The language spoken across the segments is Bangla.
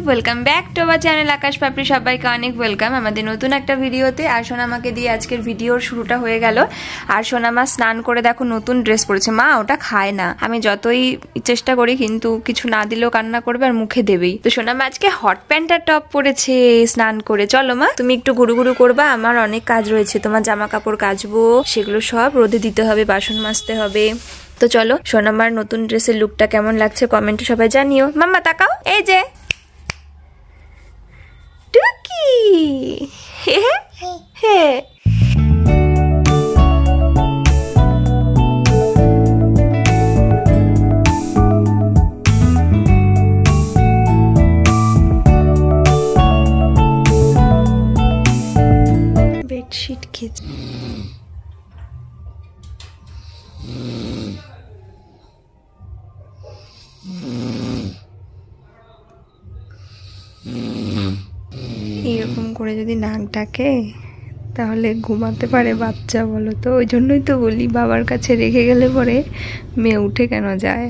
Welcome back to our channel Akash Papri. সবাইকে অনেক ওয়েলকাম আমাদের নতুন একটা ভিডিওতে। আর সোনামাকে দিয়ে আজকের ভিডিওর শুরুটা হয়ে গেল। আর সোনামা স্নান করে দেখো নতুন ড্রেস পরেছে। মা ওটা খায় না, আমি যতই চেষ্টা করি কিন্তু কিছু না দিলেও কান্না করবে আর মুখে দেবেই। তো সোনামা আজকে হট প্যান্ট আর টপ পরেছে স্নান করে। চলো মা তুমি একটু ঘুরু ঘুরু করবা, আমার অনেক কাজ রয়েছে, তোমার জামা কাপড় কাচবো, সেগুলো সব রোদে দিতে হবে, বাসন মাজতে হবে। তো চলো সোনামার নতুন ড্রেসের লুকটা কেমন লাগছে কমেন্টে সবাই জানিও। মাম্মা তাকাও, এই যে টুকি হে হে বেডশিট খেয়েছে। এরকম করে যদি নাক ডাকে তাহলে ঘুমাতে পারে বাচ্চা, বলো তো? ওই জন্যই তো বলি বাবার কাছে রেখে গেলে পরে মেয়ে উঠে কেন যায়।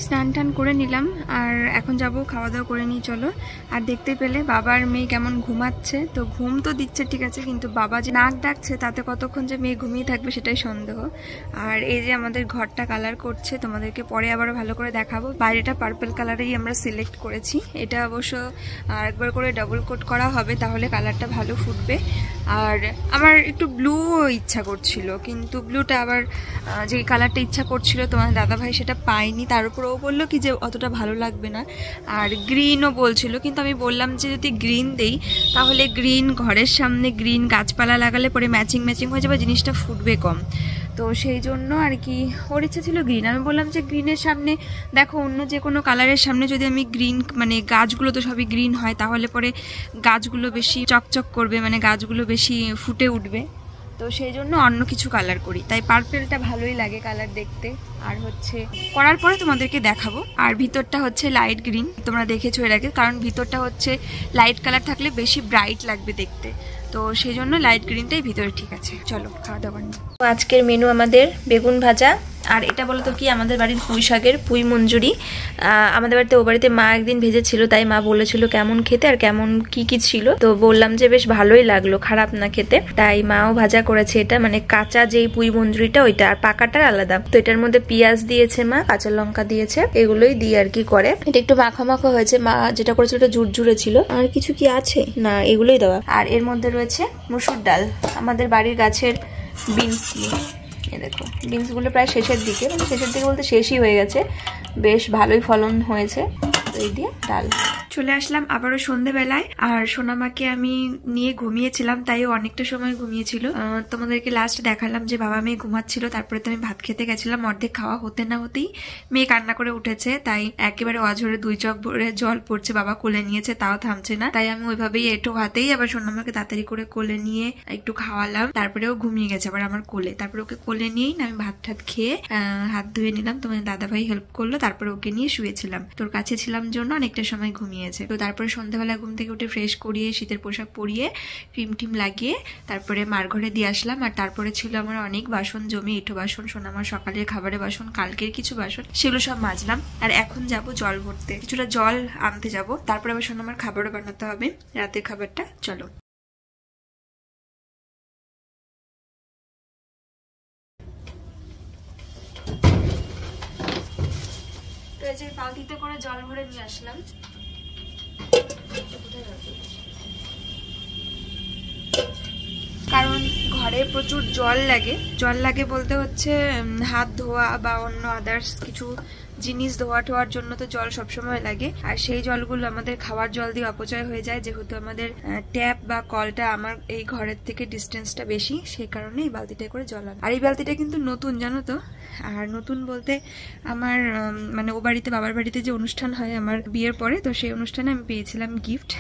স্নান টান করে নিলাম আর এখন যাব খাওয়া দাওয়া করে নিই চলো। আর দেখতে পেলে বাবার মেয়ে কেমন ঘুমাচ্ছে। তো ঘুম তো দিচ্ছে ঠিক আছে, কিন্তু বাবা যে নাক ডাকছে তাতে কতক্ষণ যে মেয়ে ঘুমিয়ে থাকবে সেটাই সন্দেহ। আর এই যে আমাদের ঘরটা কালার করছে, তোমাদেরকে পরে আবারও ভালো করে দেখাবো। বাইরেটা পার্পল কালারেই আমরা সিলেক্ট করেছি। এটা অবশ্য আর একবার করে ডাবল কোট করা হবে, তাহলে কালারটা ভালো ফুটবে। আর আমার একটু ব্লু ইচ্ছা করছিল, কিন্তু ব্লুটা আবার যে কালারটা ইচ্ছা করছিল তোমার দাদাভাই সেটা পাইনি। তার উপর ও বললো কি যে অতটা ভালো লাগবে না। আর গ্রিনও বলছিল, কিন্তু আমি বললাম যে যদি গ্রিন দেই তাহলে গ্রিন ঘরের সামনে গ্রিন গাছপালা লাগালে পরে ম্যাচিং ম্যাচিং হয়ে যাবে, জিনিসটা ফুটবে কম। তো সেই জন্য আর কি ওর ইচ্ছা ছিল গ্রিন। আমি বললাম যে গ্রিনের সামনে দেখো অন্য যে কোনো কালারের সামনে যদি আমি গ্রিন, মানে গাছগুলো তো সবই গ্রিন হয়, তাহলে পরে গাছগুলো বেশি চকচক করবে, মানে গাছগুলো বেশি ফুটে উঠবে। তো সেই জন্য অন্য কিছু কালার করি, তাই পার্পেলটা ভালোই লাগে কালার দেখতে। আর হচ্ছে করার পরে তোমাদেরকে দেখাবো। আর ভিতরটা হচ্ছে লাইট গ্রিন, তোমরা দেখেছো এর আগে, কারণ ভিতরটা হচ্ছে লাইট কালার থাকলে বেশি ব্রাইট লাগবে দেখতে। তো সেই জন্য লাইট গ্রিনটাই ভিতরে ঠিক আছে। চলো খাওয়া দাওয়া নিই। তো আজকের মেনু আমাদের বেগুন ভাজা, আর এটা বলো তো কি আমাদের বাড়ির পুঁই শাকের পুঁই মঞ্জুরি। আমাদের বাড়িতে ও বাড়িতে মা একদিন ভেজেছিল, তাই মা বলেছিল কেমন খেতে আর কেমন কি কি ছিল। তো বললাম যে বেশ ভালোই লাগলো, খারাপ না খেতে। তাই মাও ভাজা করেছে এটা, মানে কাঁচা যেই পুঁই মঞ্জুরিটা ওইটা, আর পাকাটার আলাদা। তো এটার মধ্যে পেঁয়াজ দিয়েছে মা, কাঁচা লঙ্কা দিয়েছে, এগুলোই দিয়ে আর কি করে। এটা একটু মাখা মাখা হয়েছে, মা যেটা করেছিল ওটা ঝুরঝুরে ছিল। আর কিছু কি আছে না, এগুলোই দেওয়া। আর এর মধ্যে রয়েছে মুসুর ডাল, আমাদের বাড়ির গাছের বিনস দিয়ে। দেখো বিনসগুলো প্রায় শেষের দিকে, মানে শেষের দিকে বলতে শেষই হয়ে গেছে, বেশ ভালোই ফলন হয়েছে। এই দিয়ে ডাল। চলে আসলাম আবারও সন্ধেবেলায়। আর সোনামাকে আমি নিয়ে ঘুমিয়েছিলাম, তাইও অনেকটা সময় ঘুমিয়েছিল। তোমাদেরকে লাস্ট দেখালাম যে বাবা মেয়ে ঘুমাচ্ছিল, তারপরে তো আমি ভাত খেতে গেছিলাম। অর্ধেক খাওয়া হতে না হতেই মেয়ে কান্না করে উঠেছে, তাই একেবারে অঝরে 2 চোখ ভরে জল পড়ছে। বাবা কোলে নিয়েছে তাও থামছে না, তাই আমি ওইভাবেই এঁটো হাতেই আবার সোনামাকে তাড়াতাড়ি করে কোলে নিয়ে একটু খাওয়ালাম। তারপরেও ঘুমিয়ে গেছে আবার আমার কোলে। তারপরে ওকে কোলে নিয়েই আমি ভাত ঠাত খেয়ে হাত ধুয়ে নিলাম, তোমার দাদাভাই হেল্প করলো। তারপরে ওকে নিয়ে শুয়েছিলাম, তোর কাছে ছিলাম জন্য অনেকটা সময় ঘুমিয়েছে। তো তারপরে সন্ধ্যাবেলা ঘুম থেকে উঠে ফ্রেশ করিয়ে শীতের পোশাক পরিয়ে ক্রিম টিম লাগিয়ে তারপরে মার ঘরে দিয়ে আসলাম। আর তারপরে ছিল আমার অনেক বাসন জমে, এঁটো বাসন, সোনামার সকালের খাবারের বাসন, কালকের কিছু বাসন, সেগুলো সব মাজলাম। আর এখন যাব জল ভরতে, কিছুটা জল আনতে যাব, তারপরে আবার সোনামার খাবারও বানাতে হবে, রাতের খাবারটা। চলো বালতিতে করে জল ভরে নিয়ে আসলাম। কারণ ঘরে প্রচুর জল লাগে বলতে হচ্ছে হাত ধোয়া বা অন্য আদার্স কিছু জিনিস ধোয়া টোয়ার জন্য তো জল সবসময় লাগে। আর সেই জলগুলো আমাদের খাওয়ার জল দিয়ে অপচয় হয়ে যায়, যেহেতু আমাদের ট্যাপ বা কলটা আমার এই ঘরের থেকে ডিস্টেন্সটা বেশি, সেই কারণে এই বালতিটা করে জল আনে। আর এই বালতিটা কিন্তু নতুন, জানো তো। আর নতুন বলতে আমার মানে ও বাড়িতে, বাবার বাড়িতে যে অনুষ্ঠান হয় আমার বিয়ের পরে, তো সেই অনুষ্ঠানে আমি পেয়েছিলাম গিফট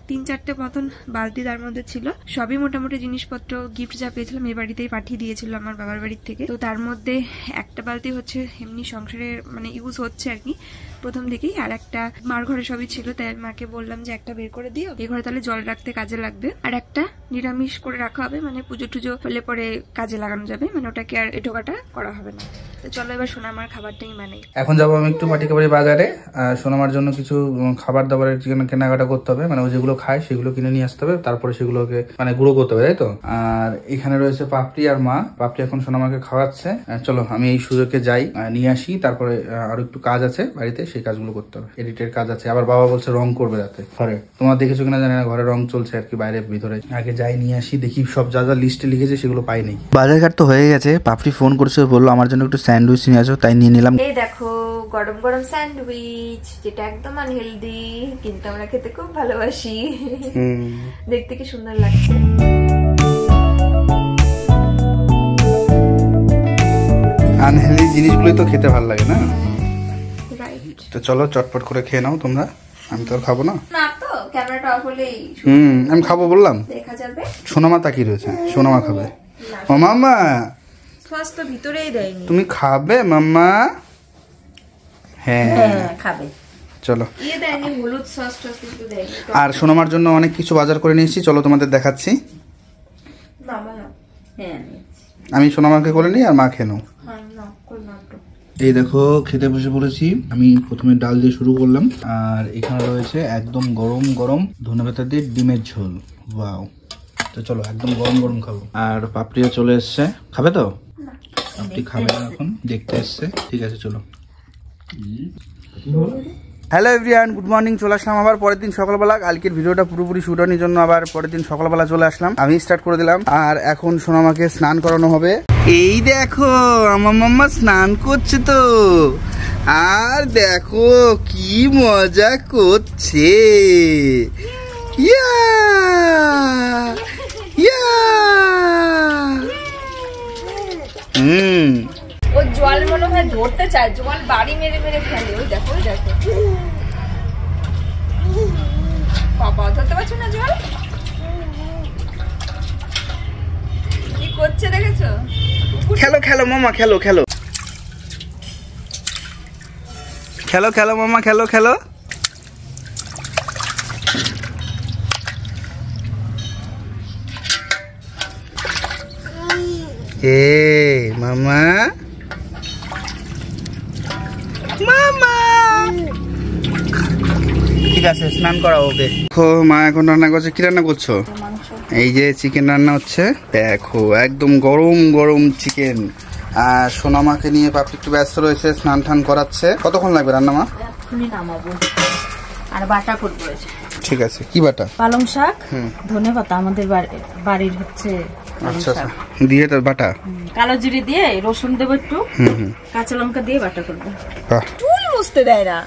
3-4টে মতন বালতি তার মধ্যে ছিল। সবই মোটামুটি জিনিসপত্র গিফট যা পেয়েছিলাম এই বাড়িতেই পাঠিয়ে দিয়েছিল আমার বাবার বাড়ির থেকে। তো তার মধ্যে একটা বালতি হচ্ছে এমনি সংসারে মানে ইউজ হচ্ছে আর কি প্রথম থেকেই, আর একটা মার ঘরে সবই ছিল, তাই মাকে বললাম যে একটা বের করে দিও, এই ঘরে তাহলে জল রাখতে কাজে লাগবে। আর একটা নিরামিষ করে রাখা হবে, মানে পুজো টুজো হলে পরে কাজে লাগানো যাবে, মানে ওটাকে আর এঠোকাটা করা হবে না। তো চলো এবার সোনামার খাবারটাই বানাই। এখন যাবো আমি একটু পাটিকাবাড়ি বাজারে, সোনামার জন্য কিছু খাবার দাবারের কেনাকাটা করতে হবে, মানে ও যেগুলো খায় সেগুলো কিনে নিয়ে আসতে হবে, তারপরে সেগুলোকে মানে গুঁড়ো করতে হবে, তাই তো। আর এখানে রয়েছে পাপড়ি আর মা, পাপড়ি এখন সোনামাকে খাওয়াচ্ছে। চলো আমি এই সুযোগে যাই, নিয়ে আসি, তারপরে আরো একটু কাজ আছে বাড়িতে, সেই কাজগুলো করতে হবে, এডিটের কাজ আছে। আবার বাবা বলছে রং করবে রাতে ঘরে, তোমরা দেখেছো কিনা জানি না, ঘরে রং চলছে আর কি, বাইরে ভিতরে। আগে যাই নিয়ে আসি, দেখি সব যা যা লিস্টে লিখেছে সেগুলো পাই নাই। বাজারঘাট তো হয়ে গেছে, পাপড়ি ফোন করেছে, বললো আমার জন্য একটু স্যান্ডউইচ নিয়ে আসো, তাই নিয়ে নিলাম। এই দেখো গরম গরম স্যান্ডউইচ, যেটা একদম আনহেলদি কিন্তু আমরা খেতে খুব ভালোবাসি। দেখতে কি সুন্দর লাগছে। আনহেলদি জিনিসগুলোই তো খেতে ভালো লাগে না, তো চলো চটপট করে খেয়ে নাও তোমরা, আমি তো আর খাবো না। না তো ক্যামেরাটা অফ হলেই আমি খাবো বললাম, দেখা যাবে। সোনামা তাকিয়ে রয়েছে, সোনামা খাবে। ও মাম্মা, সস তো ভিতরেই দেয়নি, তুমি খাবে মাম্মা? হ্যাঁ খাবে, চলো। ইয়ে দেয়নি, হলুদ সস টস কিছু দেয়নি। আর সোনামার জন্য অনেক কিছু বাজার করে নিয়েছি, চলো তোমাদের দেখাচ্ছি। আমি সোনামাকে করে নিই আর মা খেয়ে নাও। এই দেখো খেতে বসে পড়েছি, আমি প্রথমে ডাল দিয়ে শুরু করলাম, আর এখানে রয়েছে একদম গরম গরম ধনেপাতা দিয়ে ডিমের ঝোল। ওয়াও, তো চলো একদম গরম গরম খাবো। আর পাপড়িও চলে এসছে, খাবে তো? পাপড়ি খাবে না এখন, দেখতে এসছে, ঠিক আছে চলো। Hello everyone, good morning. চলে আসলাম আবার পরের দিন সকালবেলা, কালকের ভিডিওটা পুরোপুরি শুট হওয়ার জন্য আবার পরের দিন সকালবেলা চলে আসলাম, আমি স্টার্ট করে দিলাম। আর এখন সোনামাকে স্নান করানো হবে। এই দেখো আমার মাম্মা স্নান করছে তো, আর দেখো কি মজা করছে। ইয়া ইয়া, ও জল মনে হয় ধরতে চায়, জল বাড়ি মেরে মেরে ফেলে। ওই দেখো ওই দেখো, বাবা ধরতে পারছো না জল, কি করছে দেখেছো? খেলো খেলো মামা, খেলো খেলো খেলো খেলো মামা, খেলো খেলো। মামা মামা, ঠিক আছে স্নান করা ওকে। মা এখন রান্না করছে, কি রান্না করছো? এই যে চিকেন রান্না হচ্ছে, দেখো একদম গরম গরম চিকেন। আর সোনামাকে নিয়ে পাপড়ি একটু ব্যস্ত রয়েছে, স্নান টান করাচ্ছে। কতক্ষণ লাগবে রান্না মা? নামাবো আর বাটা করবো। ঠিক আছে, কি বাটা? পালং শাক, ধনেপাতা, আমাদের বাড়ির হচ্ছে। আচ্ছা আচ্ছা, দিয়ে তার বাটা, কালো জিরে দিয়ে রসুন দেবো একটু, কাঁচা লঙ্কা দিয়ে বাটা করবো। চুল মুছতে দেয় না।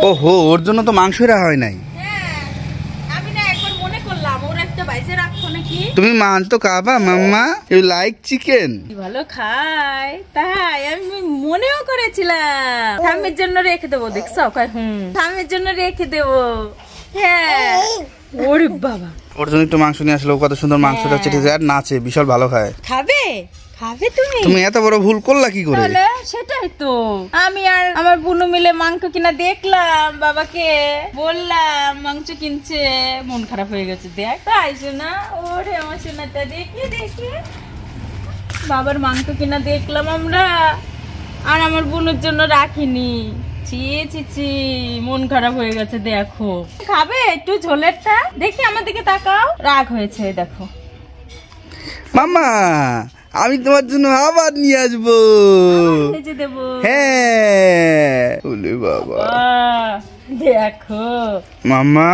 ওহো, ওর জন্য তো মাংসই রাখা হয় নাই। তুমি মান তো খাবা মাম্মা, ইউ লাইক চিকেন? ভালো খাই, তাই আমি মনেও করেছিলাম স্বামীর জন্য রেখে দেবো। দেখছো, স্বামীর জন্য রেখে দেবো। হ্যাঁ, ওরে বাবা, ওর জন্য একটু মাংস নিয়ে আসলো, কত সুন্দর মাংসটা চেটেছে, আর নাচে, বিশাল ভালো খায়। খাবে খাবে তুমি? তুমি এত বড় ভুল করলা কি করে? সেটাই তো, আমি আর আমার বুনু মিলে মাংস কিনা দেখলাম, বাবাকে বললাম মাংস কিনছে, মন খারাপ হয়ে গেছে। দেখ তাই শোনা, ওরে আমার সোনাটা, দেখি দেখি বাবার মাংস কিনা দেখলাম আমরা, আর আমার বুনুর জন্য রাখিনি। ছি ছি ছি, মন খারাপ হয়ে গেছে। দেখো খাবে একটু ঝোলেরটা? দেখি আমার দিকে তাকাও, রাগ হয়েছে। দেখো মামা, আমি তোমার জন্য আবার নিয়ে আসবো। হ্যাঁ বাবা, দেখো মামা,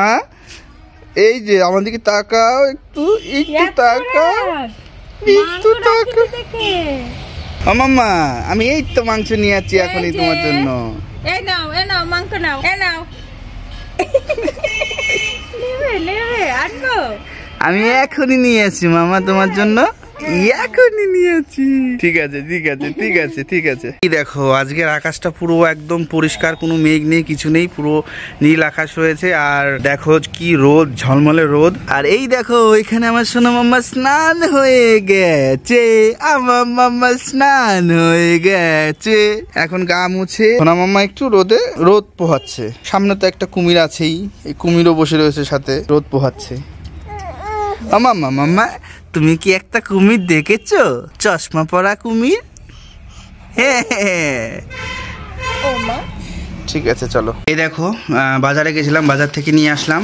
এই যে আমার দিকে তাকাও, একটু একটু তাকাও, একটু তাকাও। মামা, আমি এই তো মাংস নিয়ে আসছি এখনই তোমার জন্য। এই নাও, এই নাও মাংস, নাও এই নাও। নেবে নেবে, আনবো। আমি এখনই নিয়ে আসছি মামা তোমার জন্য, এখনই নিয়েছি। ঠিক আছে ঠিক আছে ঠিক আছে ঠিক আছে। এই দেখো আজকের আকাশটা পুরো একদম পরিষ্কার, কোনো মেঘ নেই, কিছু নেই, পুরো নীল আকাশ হয়েছে। আর দেখো কি রোদ, ঝলমলে রোদ। আর এই দেখো এখানে আমার সোনা মাম্মা স্নান হয়ে গেছে, আমার মাম্মা স্নান হয়ে গেছে। এখন গা মুছে সোনা মাম্মা একটু রোদ পোহাচ্ছে। সামনে তো একটা কুমির আছেই, এই কুমিরও বসে রয়েছে সাথে, রোদ পোহাচ্ছে। মাম্মা মাম্মা তুমি কি একটা কুমির দেখেছো? চশমা পরা কুমির। হ্যাঁ ঠিক আছে চলো। এই দেখো বাজারে গেছিলাম, বাজার থেকে নিয়ে আসলাম।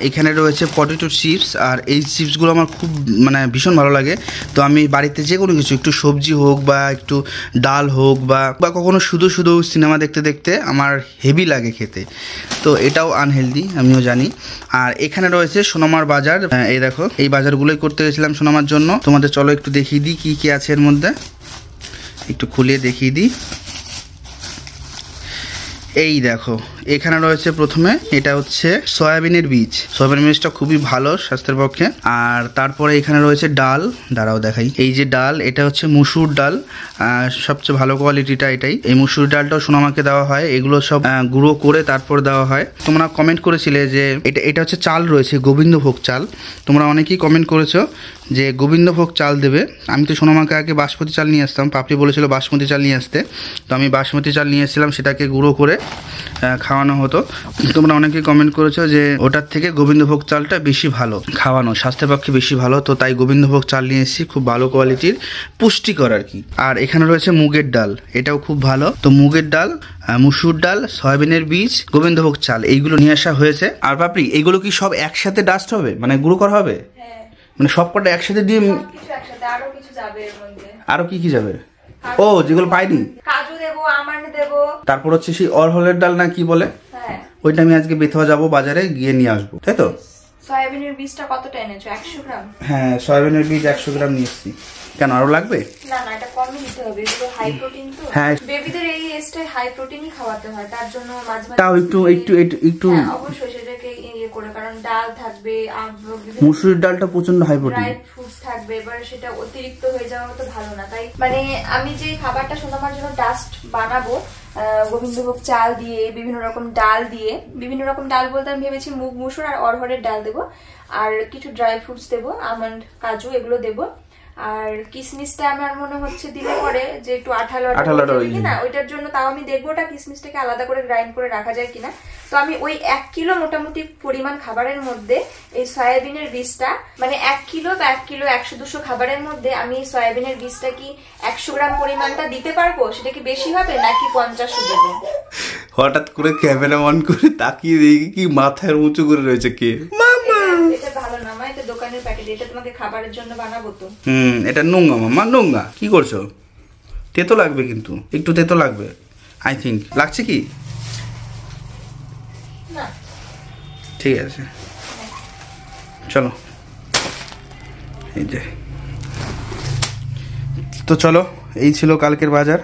এখানে রয়েছে পটেটো চিপস, আর এই চিপসগুলো আমার খুব মানে ভীষণ ভালো লাগে। তো আমি বাড়িতে যে কোনো কিছু, একটু সবজি হোক বা একটু ডাল হোক বা কখনো শুধু শুধু সিনেমা দেখতে দেখতে আমার হেভি লাগে খেতে। তো এটাও আনহেলদি আমিও জানি। আর এখানে রয়েছে সোনামার বাজার। এই দেখো এই বাজারগুলোই করতে গেছিলাম সোনামার জন্য। তোমাদের চলো একটু দেখিয়ে দিই কী কী আছে এর মধ্যে, একটু খুলিয়ে দেখিয়ে দিই। এই দেখো এখানে রয়েছে প্রথমে, এটা হচ্ছে সয়াবিনের বীজ। সয়াবিনের বীজটা খুবই ভালো স্বাস্থ্যের পক্ষে। আর তারপরে এখানে রয়েছে ডাল, দাঁড়াও দেখাই। এই যে ডাল, এটা হচ্ছে মুসুর ডাল, সবচেয়ে ভালো কোয়ালিটিটা এটাই। এই মুসুর ডালটাও সোনামাকে দেওয়া হয়, এগুলো সব গুঁড়ো করে তারপর দেওয়া হয়। তোমরা কমেন্ট করেছিলে যে এটা হচ্ছে চাল রয়েছে গোবিন্দভোগ চাল। তোমরা অনেকেই কমেন্ট করেছো যে গোবিন্দভোগ চাল দেবে। আমি তো সোনামাকে আগে বাসমতি চাল নিয়ে আসতাম, পাপড়ি বলেছিল বাসমতি চাল নিয়ে আসতে, তো আমি বাসমতি চাল নিয়ে এসেছিলাম, সেটাকে গুঁড়ো করে খাওয়ানো হতো। তোমরা অনেকেই কমেন্ট করেছো যে ওটার থেকে গোবিন্দভোগ চালটা বেশি ভালো খাওয়ানো, স্বাস্থ্যের পক্ষে বেশি ভালো। তো তাই গোবিন্দভোগ চাল নিয়ে এসেছি, খুব ভালো কোয়ালিটির, পুষ্টিকর আর কি। আর এখানে রয়েছে মুগের ডাল, এটাও খুব ভালো। তো মুগের ডাল, মুসুর ডাল, সয়াবিনের বীজ, গোবিন্দভোগ চাল, এইগুলো নিয়ে আসা হয়েছে। আর পাপড়ি এইগুলো কি সব একসাথে ডাস্ট হবে, মানে গুঁড়ো করা হবে? মানে সব কটা একসাথে দিয়ে? আরো কি কি যাবে? ও যেগুলো পাইনি, কাজু দেবো, আমন্ড দেবো, তারপর হচ্ছে সেই অরহলের ডাল না কি বলে, ওইটা আমি আজকে বেথুয়া যাবো বাজারে গিয়ে নিয়ে আসবো, তাই তো? সয়াবিনের বীজটা কতটা এনেছো? 100 গ্রাম? হ্যাঁ সয়াবিনের বীজ 100 গ্রাম নিয়ে এসেছি। কেন আরো লাগবে? না না, এটা কমই নিতে হবে, এগুলো হাই প্রোটিন। তো হ্যাঁ বেবিদের এই এজটায় হাই প্রোটিনই খাওয়াতে হয়, তার জন্য মাঝে মাঝে তাও একটু একটু একটু অবশ্যই সেটাকে ইয়ে করে, কারণ ডাল থাকবে, মুসুরির ডালটা প্রচন্ড হাই প্রোটিন, ড্রাই ফ্রুটস থাকবে, এবার সেটা অতিরিক্ত হয়ে যাওয়া তো ভালো না। তাই মানে আমি যে খাবারটা সোনামার জন্য ডাস্ট বানাবো গোবিন্দভোগ চাল দিয়ে, বিভিন্ন রকম ডাল দিয়ে, বিভিন্ন রকম ডাল বলতে আমি ভেবেছি মুগ, মুসুর আর অরহরের ডাল দেবো, আর কিছু ড্রাই ফ্রুটস দেবো, আমন্ড, কাজু, এগুলো দেবো। আর কিসমিসটা আমার মনে হচ্ছে দিলে পরে যে একটু আঠালো কিনা, ওইটার জন্য তাও আমি দেখবো ওটা কিসমিসটাকে আলাদা করে গ্রাইন্ড করে রাখা যায় কিনা। তো আমি ওই 1 কিলো মোটামুটি পরিমাণ খাবারের মধ্যে এই সয়াবিনের বীজটা, মানে 1 কিলো বা 1 কিলো 100-200 খাবারের মধ্যে আমি এই সয়াবিনের বীজটা কি 100 গ্রাম পরিমাণটা দিতে পারবো? সেটা কি বেশি হবে নাকি 50 দেবো? হঠাৎ করে ক্যামেরা অন করে তাকিয়ে দেখি কি মাথার উঁচু করে রয়েছে কে। এটা ভালো না মা, এটা দোকানের প্যাকেট, এটা তোমাকে খাবারের জন্য বানাবো তো। এটা নোংরা মামা, নোংরা। কি করছো? তেতো লাগবে, কিন্তু একটু তেতো লাগবে আই থিঙ্ক। লাগছে কি? না ঠিক আছে চলো। এই যে তো চলো, এই ছিল কালকের বাজার।